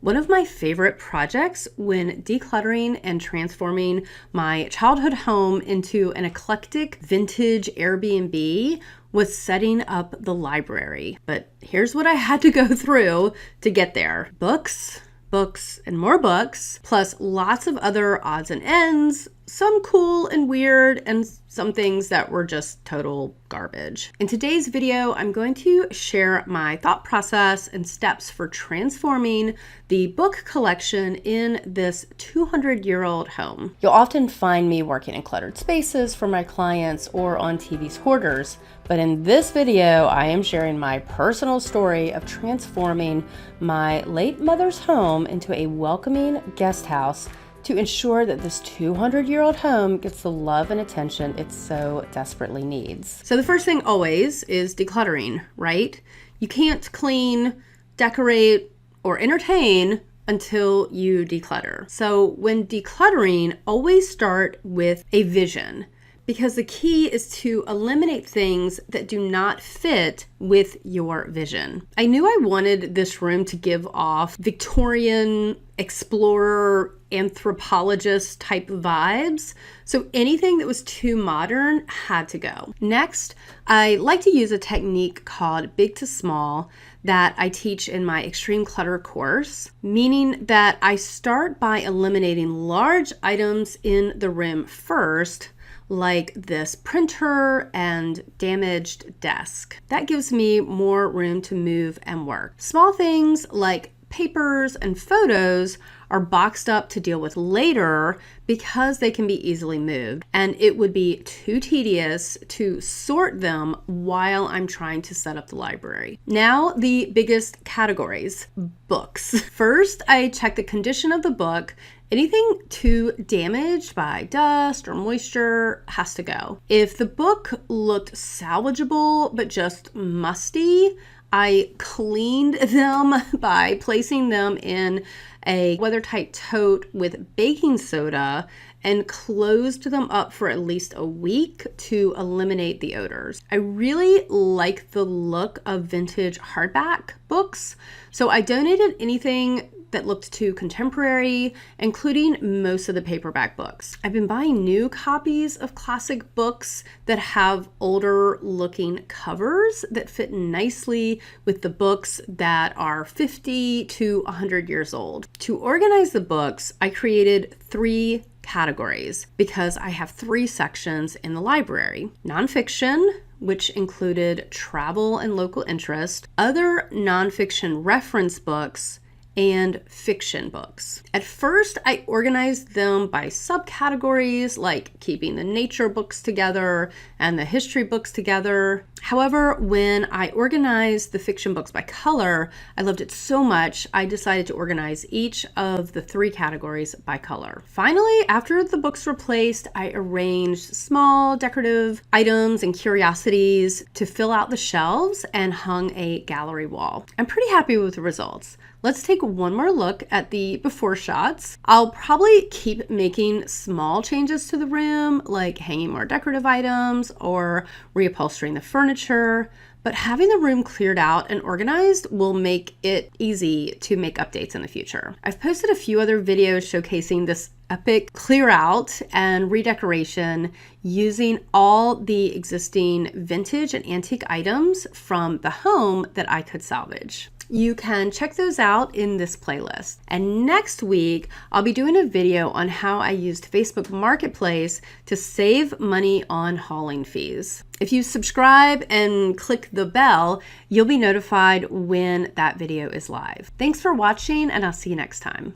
One of my favorite projects when decluttering and transforming my childhood home into an eclectic vintage Airbnb was setting up the library. But here's what I had to go through to get there. Books, and more books, plus lots of other odds and ends, some cool and weird, and some things that were just total garbage. In today's video, I'm going to share my thought process and steps for transforming the book collection in this 200-year-old home. You'll often find me working in cluttered spaces for my clients or on TV's Hoarders, but in this video, I am sharing my personal story of transforming my late mother's home into a welcoming guest house to ensure that this 200-year-old home gets the love and attention it so desperately needs. So the first thing always is decluttering, right? You can't clean, decorate, or entertain until you declutter. So when decluttering, always start with a vision, because the key is to eliminate things that do not fit with your vision. I knew I wanted this room to give off Victorian explorer, anthropologist type vibes, so anything that was too modern had to go. Next, I like to use a technique called big to small that I teach in my extreme clutter course, meaning that I start by eliminating large items in the room first, like this printer and damaged desk. That gives me more room to move and work. Small things like papers and photos are boxed up to deal with later because they can be easily moved, and it would be too tedious to sort them while I'm trying to set up the library. Now, the biggest categories: books. First, I check the condition of the book. Anything too damaged by dust or moisture has to go. If the book looked salvageable but just musty, I cleaned them by placing them in a weather-tight tote with baking soda and closed them up for at least a week to eliminate the odors. I really like the look of vintage hardback books, so I donated anything that looked too contemporary, including most of the paperback books. I've been buying new copies of classic books that have older looking covers that fit nicely with the books that are 50 to 100 years old. To organize the books, I created 3 categories because I have 3 sections in the library: nonfiction, which included travel and local interest, other nonfiction reference books, and fiction books. At first, I organized them by subcategories, like keeping the nature books together and the history books together. However, when I organized the fiction books by color, I loved it so much, I decided to organize each of the 3 categories by color. Finally, after the books were placed, I arranged small decorative items and curiosities to fill out the shelves and hung a gallery wall. I'm pretty happy with the results. Let's take one more look at the before shots. I'll probably keep making small changes to the room, like hanging more decorative items or reupholstering the furniture, but having the room cleared out and organized will make it easy to make updates in the future. I've posted a few other videos showcasing this epic clear out and redecoration using all the existing vintage and antique items from the home that I could salvage. You can check those out in this playlist. And next week, I'll be doing a video on how I used Facebook Marketplace to save money on hauling fees. If you subscribe and click the bell, you'll be notified when that video is live. Thanks for watching, and I'll see you next time.